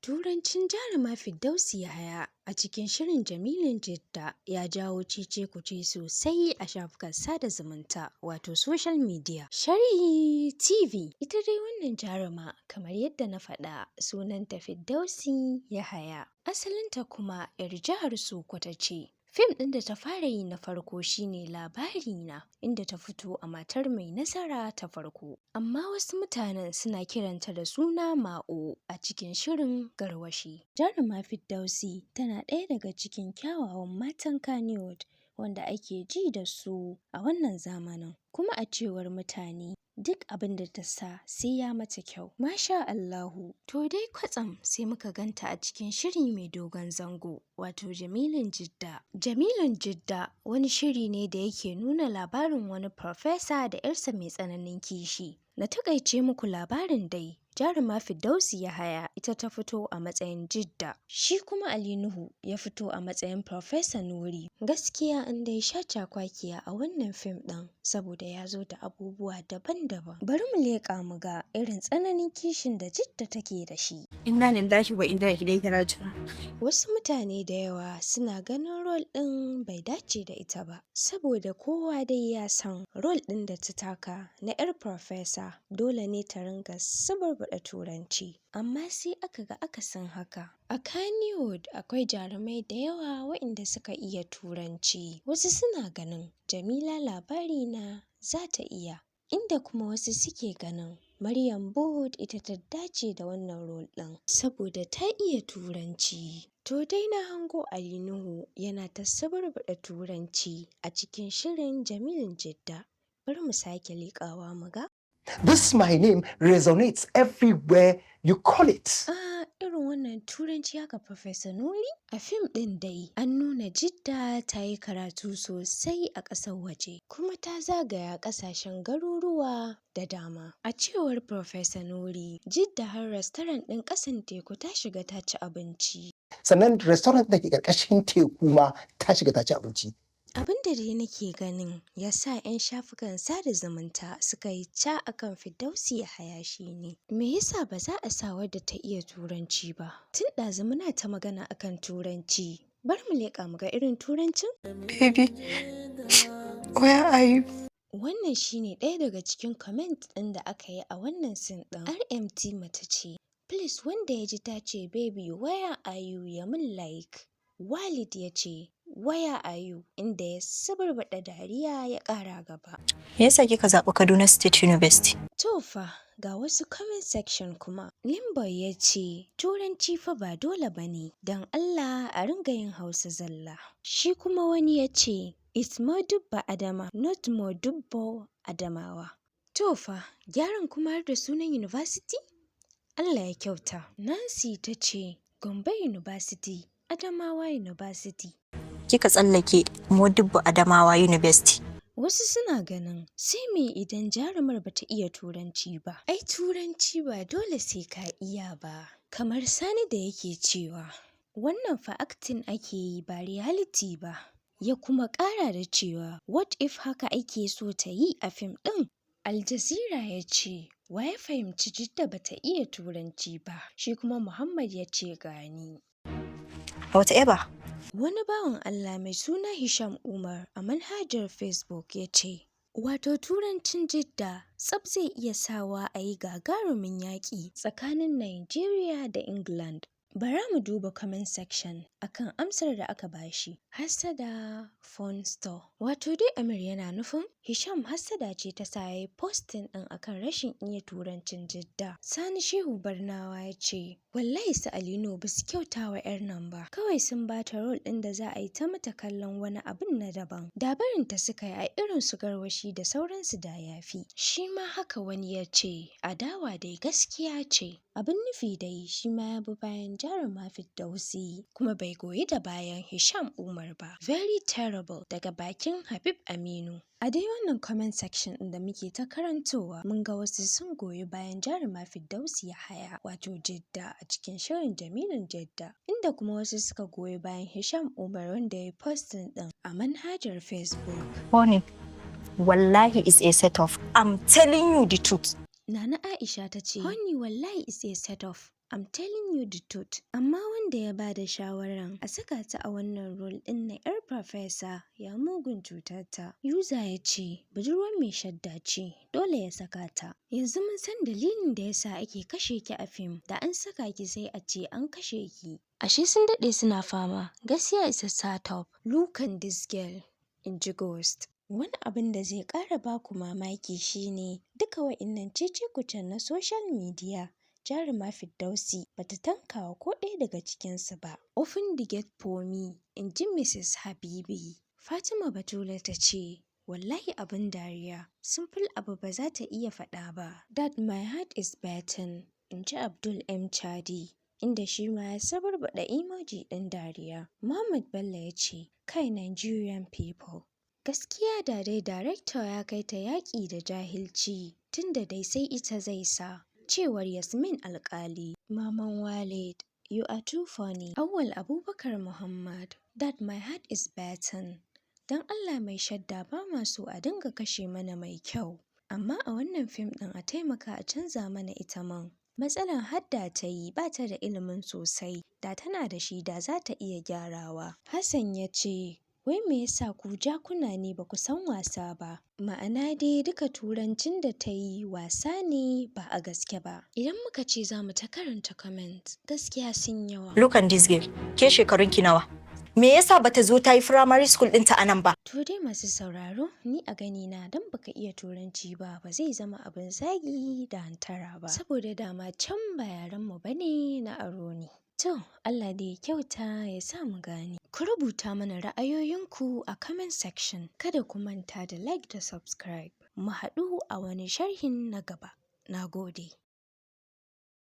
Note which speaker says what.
Speaker 1: Turancin jaruma Fiddausi Yahaya a cikin shirin Jamilin Jidda ya jawo cece-kuce sosai a shafukan sada zumunta wato social media. Sharhi TV ita dai wannan jaruma kamar yadda na faɗa sunanta Fiddausi Yahaya. Asalinta kuma 'yar jihar Sokoto ce. Fim ɗin da ta fara yi na farko shine Labarina, inda ta fito a matar mai nasara ta farko. Amma wasu mutanen suna kiranta da suna Ma'o a cikin shirin Garwashi. Jaruma Fiddausi tana ɗaya daga cikin kyawawan matan kannywood wanda ake ji da su a wannan zamanin. Kuma a cewar mutane, duk abin da ta sa sai ya mata kyau. Masha Allahu. To dai kwatsam sai muka ganta a cikin shiri mai dogon zango, wato Jamilin Jidda. Jamilin Jidda wani shiri ne da yake nuna labarin wani farfesa da 'yarsa mai tsananin kishi. Na takaice muku labarin dai. Jaruma Fiddausi Yahaya ita ta fito a matsayin Jidda, shi kuma Ali Nuhu ya fito a matsayin Farfesa Nuri. Gaskiya an dai sha cakwakiya a wannan fim ɗin saboda ya zo da abubuwa daban-daban. Bari mu leƙa mu ga irin tsananin kishin da Jidda take da shi.
Speaker 2: Inna lillahi wa inna ilaihi raji'un.
Speaker 1: Wasu mutane da yawa suna ganin rol ɗin bai dace da ita ba, saboda kowa dai ya san rol ɗin da ta taka na 'yar farfesa dole ne ta ringa suburbuɗa turanci. Amma sai aka ga akasin haka. A Kannywood akwai jarumai da yawa waɗanda suka iya turanci. Wasu suna ganin Jamila Labarina za ta iya, inda kuma wasu suke ganin Maryam Bold ita ta dace da wannan rol ɗin saboda ta iya turanci. To dai na hango Ali Nuhu yana ta suburbuɗa turanci a cikin shirin Jamilin Jidda. Bari mu sake liƙawa mu ga.
Speaker 3: This my name resonates everywhere you call it.
Speaker 1: Irin wannan turanci haka Professor Nuri? A fim ɗin dai an nuna Jidda ta yi karatu sosai a ƙasar waje, kuma ta zagaya ƙasashen garuruwa da dama. A cewar Professor Nuri, Jidda har restaurant ɗin ƙasan teku ta shiga ta ci abinci.
Speaker 3: Sannan restaurant da ke ƙarƙashin teku ma ta shiga ta ci abinci.
Speaker 1: Abin da dai nake ganin ya sa 'yan shafukan sada zumunta suka yi ca akan Fiddausi Yahaya ne. Me yasa ba za a sa wadda ta iya turanci ba? Tun ɗazu muna ta magana akan turanci. Bari mu leƙa mu ga irin turancin.
Speaker 2: Baby, where are you?
Speaker 1: Wannan shine ɗaya daga cikin comment ɗin da aka yi a wannan sin ɗin. RMT mata ce, please wanda ya ji ta ce baby where are you ya min like. Walid ya ce, where are you? Inda ya suburbaɗa dariya ya ƙara gaba.
Speaker 2: Me yasa kika zaɓi Kaduna State University?
Speaker 1: To fa, ga wasu comment section kuma. Limboy ya ce, Turanci fa ba dole ba ne, don Allah a ringa yin Hausa zalla. Shi kuma wani ya ce, it's Modubba Adama, not Modubbo Adamawa. To fa, gyaran kuma har da sunan university? Allah ya kyauta. Nancy ta ce, Gombe University, Adamawa University.
Speaker 2: Kika tsallake Modubbo Adamawa University.
Speaker 1: Wasu suna ganin sai me idan jarumar bata iya turanci ba. Ai turanci ba dole sai ka iya ba. Kamar Sani da yake cewa, wannan fa acting ake yi ba reality ba. Ya kuma ƙara da cewa, what if haka ake so ta yi a fim ɗin? Al Jazeera ya ce, wa ya fahimci Jidda bata iya turanci ba? Shi kuma Muhammad ya ce gani.
Speaker 2: Whatever.
Speaker 1: Wani bawan Allah mai suna Hisham Umar a manhajar Facebook ya ce, wato turancin Jidda tsab zai iya sawa a yi gagarumin yaƙi tsakanin Nigeria da England. Bara mu duba comment section akan amsar da aka bashi. Sada phone store. Wato dai Amir yana nufin Hisham Hassada ce ta sa yayi posting ɗin akan rashin iya turancin Jidda. Sani Shehu Barnawa ya ce, wallahi su Alino ba su kyauta wa 'yar nan ba. Kawai sun bata role ɗin da za a yi ta mata kallon wani abin na daban. Da barinta suka yi a irin su Garwashi da sauransu da yafi. Shi ma haka wani ya ce, adawa dai gaskiya ce. Abin nufi dai shi ma ya bi bayan jaruma Fiddausi kuma bai goyi da bayan Hisham Umar ba. Very terrible daga bakin Habib Aminu. A dai wannan comment section ɗin da muke ta karantowa mun ga wasu sun goyi bayan jaruma Fiddausi Yahaya wato Jidda a cikin shirin Jamilin Jidda, inda kuma wasu suka goyi bayan Hisham Umar wanda ya yi posting ɗin a manhajar Facebook.
Speaker 2: Honey, wallahi is a set off. I'm telling you the truth.
Speaker 1: Nana Aisha ta ce, Honey wallahi is a set off. I'm telling you the truth. Amma wanda ya bada shawaran a saka ta a wannan role ɗin na 'yar farfesa ya mugun cutar ta. User ya ce budurwar mai shadda ce, dole ya saka ta. Yanzu mun san dalilin da yasa ake kashe ki a fim, da an saka ki sai a ce an kashe ki. Ashe sun daɗe suna fama, gaskiya is a startup. Look at this girl, in ji Ghost. Wani abin da zai ƙara baku mamaki shine duka wa'innan cece-kucen na social media. Jaruma Fiddausi bata tankawa ko ɗaya daga cikinsu ba. Open the gate for me, in ji Mrs. Habibi. Fatima Batula ta ce, wallahi abin dariya, simple abu ba za ta iya faɗa ba. That my heart is beating, in ji Abdul M. Chadi, inda shi ma ya sabarbaɗa emoji ɗin dariya. Muhammad Bello ya ce, kai Nigerian people. Gaskiya da dai director ya kai ta yaƙi da jahilci, tunda dai sai ita zai sa. Cewar Yasmin Alƙali. Maman Walid, you are too funny. Awwal Abubakar Muhammad, that my heart is beating. Don Allah mai shadda ba ma so a dinga kashe mana mai kyau. Amma a wannan fim ɗin a taimaka a canza mana ita man. Matsalar hadda ta yi ba ta da ilimin sosai, da tana da shi da za ta iya gyarawa. Hassan ya ce, wai me yasa ku jakuna ne ba ku san wasa ba? Ma'ana dai duka turancin da ta yi wasa ne ba a gaske ba. Idan muka ce za mu ta karanta comment, gaskiya sun yawa.
Speaker 2: Look at this girl, ke shekarunki nawa? Me yasa bata zo ta yi primary school ɗinta a nan ba?
Speaker 1: To dai masu sauraro, ni a gani na dan baka iya turanci ba zai zama abin zagi da hantara ba. Saboda dama can ba yaren mu bane na aro ne. To, Allah da ya kyauta ya sa mu gane. Ku rubuta mana ra'ayoyinku a comment section. Kada ku manta da like da subscribe. Mu haɗu a wani sharhin na gaba. Na gode.